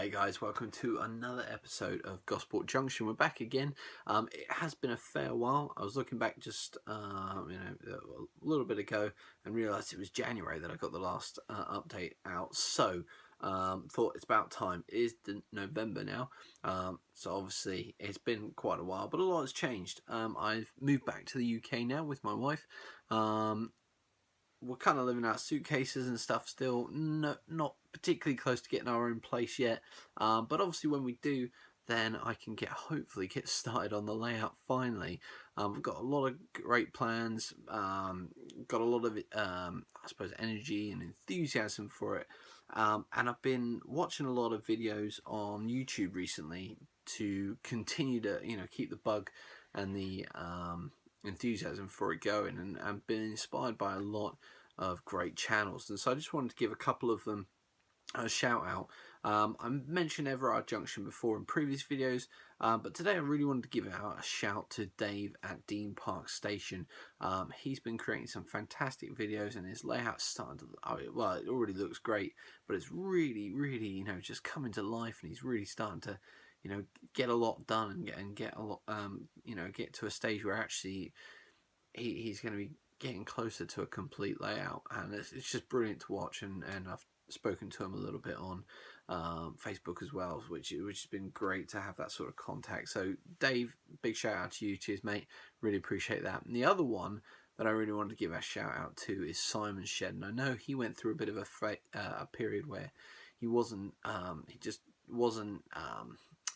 Hey guys, welcome to another episode of Gosport Junction. We're back again. It has been a fair while. I was looking back just a little bit ago and realised it was January that I got the last update out. So thought it's about time. It is November now, so obviously it's been quite a while, but a lot has changed. I've moved back to the UK now with my wife. We're kind of living out suitcases and stuff still, not particularly close to getting our own place yet, but obviously when we do, then I can hopefully get started on the layout finally. We've got a lot of great plans, got a lot of I suppose energy and enthusiasm for it, and I've been watching a lot of videos on YouTube recently to continue to keep the bug and the enthusiasm for it going, and I've been inspired by a lot of great channels, and so I just wanted to give a couple of them a shout out. I mentioned Everard Junction before in previous videos, but today I really wanted to give out a shout to Dave at Dean Park Station. He's been creating some fantastic videos, and his layout's starting to, well, it already looks great, but it's really just coming to life, and he's really starting to get a lot done and get a lot get to a stage where actually he's going to be getting closer to a complete layout, and it's just brilliant to watch. And I've spoken to him a little bit on Facebook as well, which has been great to have that sort of contact. So Dave, big shout out to you. Cheers, mate. Really appreciate that. And the other one that I really wanted to give a shout out to is Simon Shed, and I know he went through a bit of a period where he just wasn't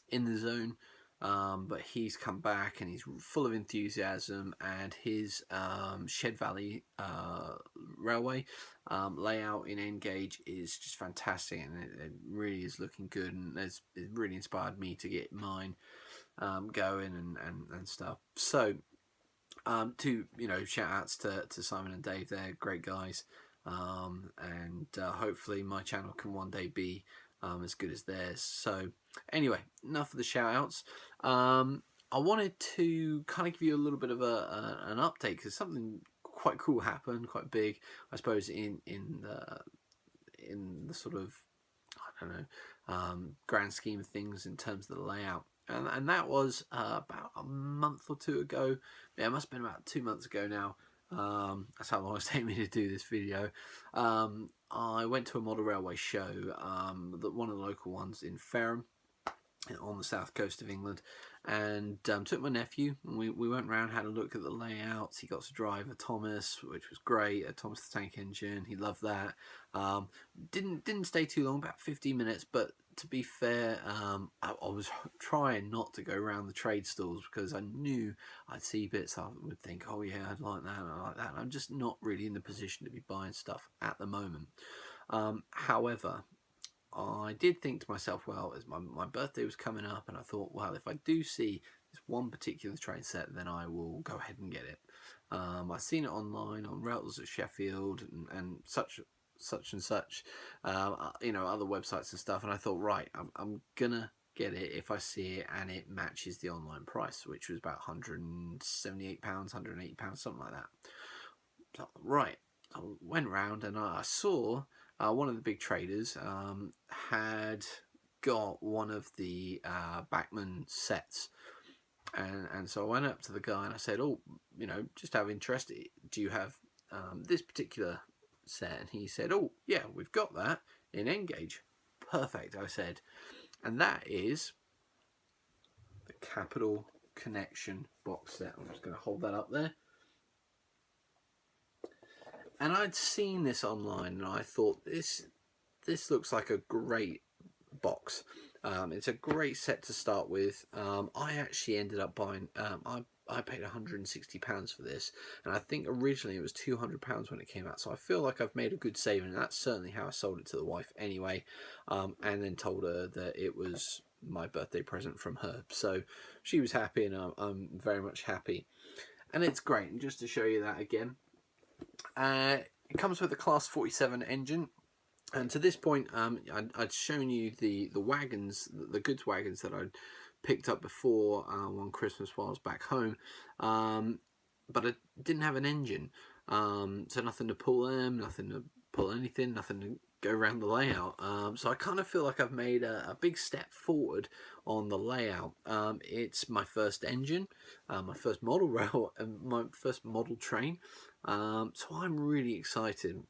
in the zone, but he's come back and he's full of enthusiasm, and his Shed Valley Railway layout in Engage is just fantastic, and it really is looking good, and it really inspired me to get mine going and stuff. So two shout outs to Simon and Dave. They're great guys, and hopefully my channel can one day be as good as theirs. So anyway, enough of the shout outs. I wanted to kind of give you a little bit of an update, because something quite cool happened, quite big, I suppose, in the sort of, I don't know, grand scheme of things in terms of the layout. And that was about a month or two ago. Yeah, it must have been about 2 months ago now. That's how long it's taken me to do this video. I went to a model railway show, one of the local ones in Fareham, on the south coast of England, and took my nephew, and we went around, had a look at the layouts. He got to drive a Thomas, which was great, a Thomas the Tank Engine. He loved that. Didn't stay too long, about 15 minutes, but to be fair, I was trying not to go around the trade stalls, because I knew I'd see bits I would think, oh yeah, I'd like that, and I like that, and I'm just not really in the position to be buying stuff at the moment. However, I did think to myself, well, as my birthday was coming up, and I thought, well, if I do see this one particular train set, then I will go ahead and get it. I've seen it online on Rails at Sheffield and such and such, other websites and stuff, and I thought, right, I'm gonna get it if I see it and it matches the online price, which was about £178, £180, something like that. So, right, I went round and I saw one of the big traders had got one of the Bachmann sets, and so I went up to the guy and I said, oh, just out of interest, do you have this particular set? And he said, oh yeah, we've got that in Engage. Perfect, I said, and that is the Capital Connection box set. I'm just going to hold that up there. And I'd seen this online, and I thought, this looks like a great box. It's a great set to start with. I actually ended up buying, I paid £160 for this, and I think originally it was £200 when it came out, so I feel like I've made a good saving, and that's certainly how I sold it to the wife anyway, and then told her that it was my birthday present from her. So she was happy, and I'm very much happy. And it's great. And just to show you that again, it comes with a Class 47 engine, and to this point I'd shown you the wagons, the goods wagons that I'd picked up before one Christmas while I was back home, but I didn't have an engine, so nothing to pull them, nothing to pull anything, nothing go around the layout. So I kind of feel like I've made a big step forward on the layout. It's my first engine, my first model rail, and my first model train. So I'm really excited,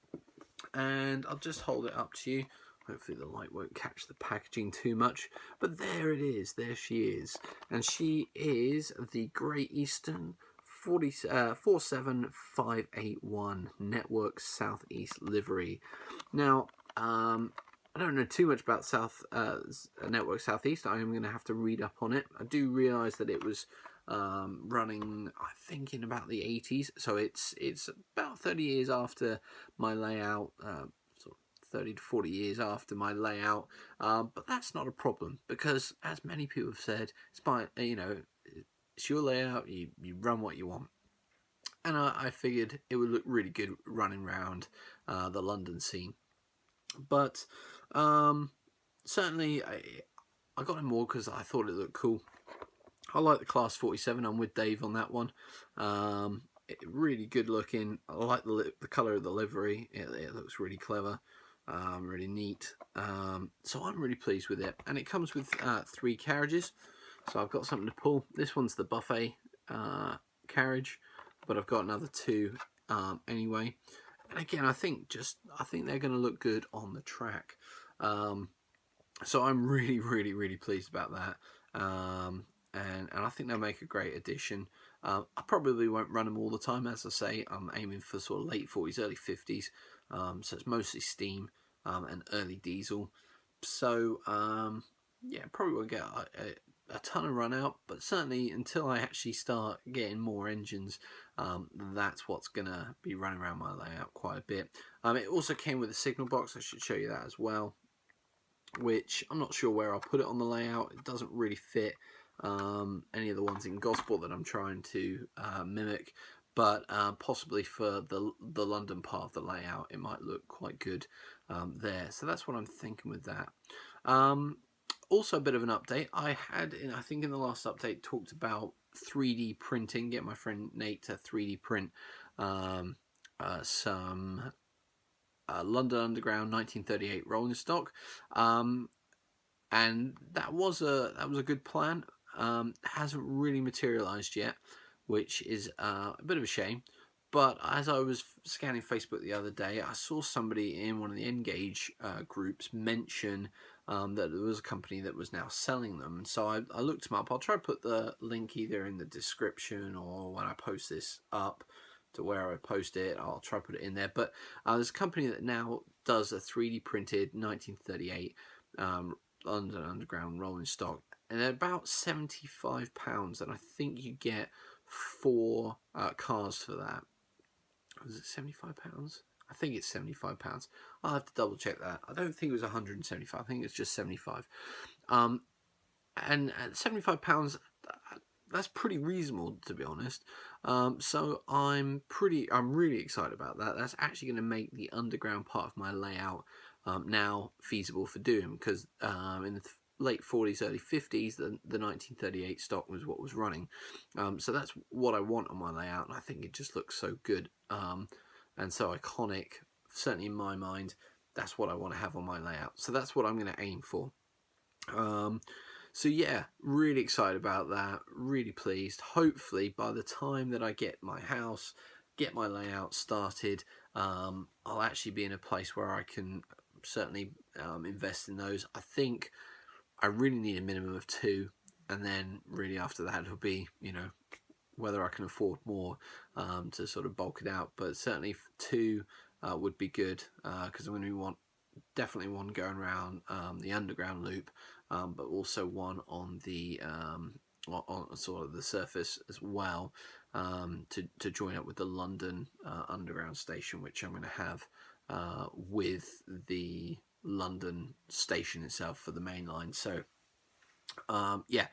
and I'll just hold it up to you. Hopefully the light won't catch the packaging too much, but there it is. There she is, and she is the Great Eastern 47581 Network Southeast livery. Now, I don't know too much about Network Southeast. I am going to have to read up on it. I do realise that it was running, I think, in about the 80s, so it's about 30 years after my layout, sort of 30 to 40 years after my layout, but that's not a problem, because as many people have said, it's your layout, you run what you want. And I figured it would look really good running around the London scene. But certainly I got it more because I thought it looked cool. I like the Class 47. I'm with Dave on that one. Really good looking. I like the colour of the livery. It looks really clever, really neat. So I'm really pleased with it. And it comes with 3 carriages. So I've got something to pull. This one's the buffet carriage, but I've got another 2 anyway. And again, I think they're going to look good on the track. So I'm really pleased about that. And I think they'll make a great addition. I probably won't run them all the time, as I say. I'm aiming for sort of late 40s, early 50s. So it's mostly steam and early diesel. So yeah, probably won't get a ton of run out, but certainly until I actually start getting more engines, that's what's gonna be running around my layout quite a bit. It also came with a signal box. I should show you that as well, which I'm not sure where I'll put it on the layout. It doesn't really fit any of the ones in Gosport that I'm trying to mimic, but possibly for the London part of the layout, it might look quite good there. So that's what I'm thinking with that. Also, a bit of an update. I think in the last update, talked about 3D printing. Get my friend Nate to 3D print some London Underground 1938 rolling stock, and that was a good plan. Hasn't really materialised yet, which is a bit of a shame. But as I was scanning Facebook the other day, I saw somebody in one of the Engage groups mention that there was a company that was now selling them. And so I looked them up. I'll try to put the link either in the description or when I post this up to where I post it. I'll try to put it in there. But there's a company that now does a 3D printed 1938 London Underground rolling stock. And they're about £75. And I think you get 4 cars for that. Was it £75? I think it's £75. I'll have to double check that. I don't think it was 175. I think it's just 75. And at £75, that's pretty reasonable, to be honest. So I'm really excited about that. That's actually going to make the underground part of my layout now feasible for doing, because in the late 40s, early 50s, the 1938 stock was what was running. So that's what I want on my layout, and I think it just looks so good and so iconic. Certainly in my mind, that's what I want to have on my layout. So that's what I'm going to aim for. So yeah, really excited about that. Really pleased. Hopefully by the time that I get my house, get my layout started, I'll actually be in a place where I can certainly invest in those. I think I really need a minimum of 2, and then really after that it'll be, whether I can afford more to sort of bulk it out. But certainly 2 would be good, because I'm going to definitely one going around the underground loop, but also one on the on sort of the surface as well, to join up with the London Underground station, which I'm going to have with the London station itself for the main line. So yeah,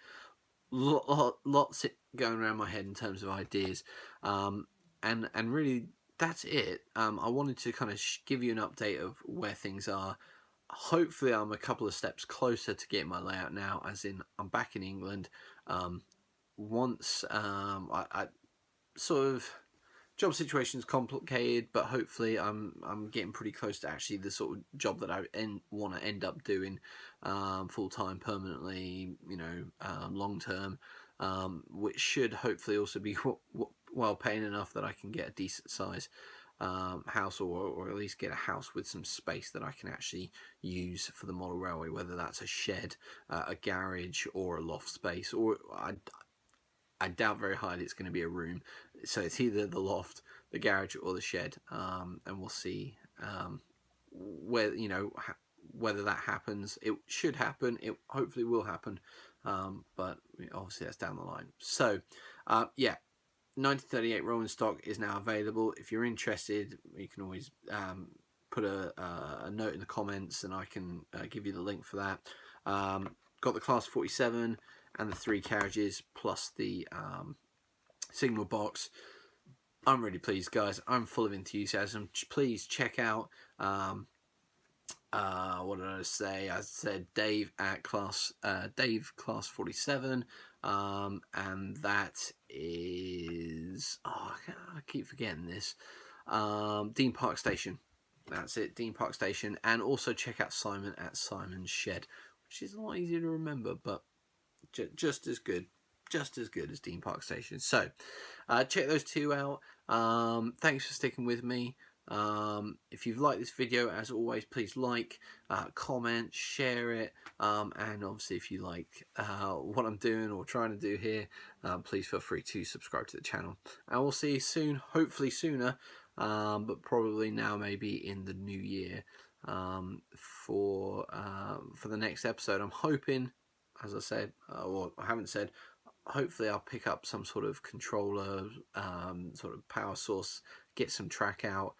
lots going around my head in terms of ideas, and really that's it. I wanted to kind of give you an update of where things are. Hopefully I'm a couple of steps closer to getting my layout now, as in I'm back in England. Once I sort of job situation is complicated, but hopefully I'm getting pretty close to actually the sort of job that I want to end up doing full time, permanently, long term, which should hopefully also be well paying enough that I can get a decent size house, or at least get a house with some space that I can actually use for the model railway, whether that's a shed, a garage, or a loft space, or I doubt very highly it's going to be a room. So it's either the loft, the garage, or the shed, and we'll see where whether that happens. It should happen. It hopefully will happen, but obviously that's down the line. So, yeah. 1938 rolling stock is now available. If you're interested, you can always put a note in the comments, and I can give you the link for that. Got the Class 47 and the 3 carriages plus the signal box. I'm really pleased, guys. I'm full of enthusiasm. Please check out what did I say? I said Dave at Class 47, and that is I keep forgetting this. Dean Park Station. That's it, Dean Park Station. And also check out Simon at Simon's Shed, which is a lot easier to remember, but just as good as Dean Park Station. So check those two out. Thanks for sticking with me. If you've liked this video, as always, please like, comment, share it, and obviously if you like what I'm doing or trying to do here, please feel free to subscribe to the channel. And we'll see you soon, hopefully sooner, but probably now, maybe in the new year, for the next episode. I'm hoping, as I said, or I haven't said, hopefully I'll pick up some sort of controller, sort of power source, get some track out,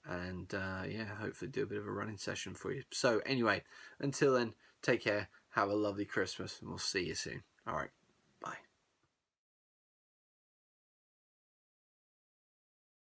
and yeah, hopefully do a bit of a running session for you. So anyway, until then, take care, have a lovely Christmas, and we'll see you soon. All right, bye.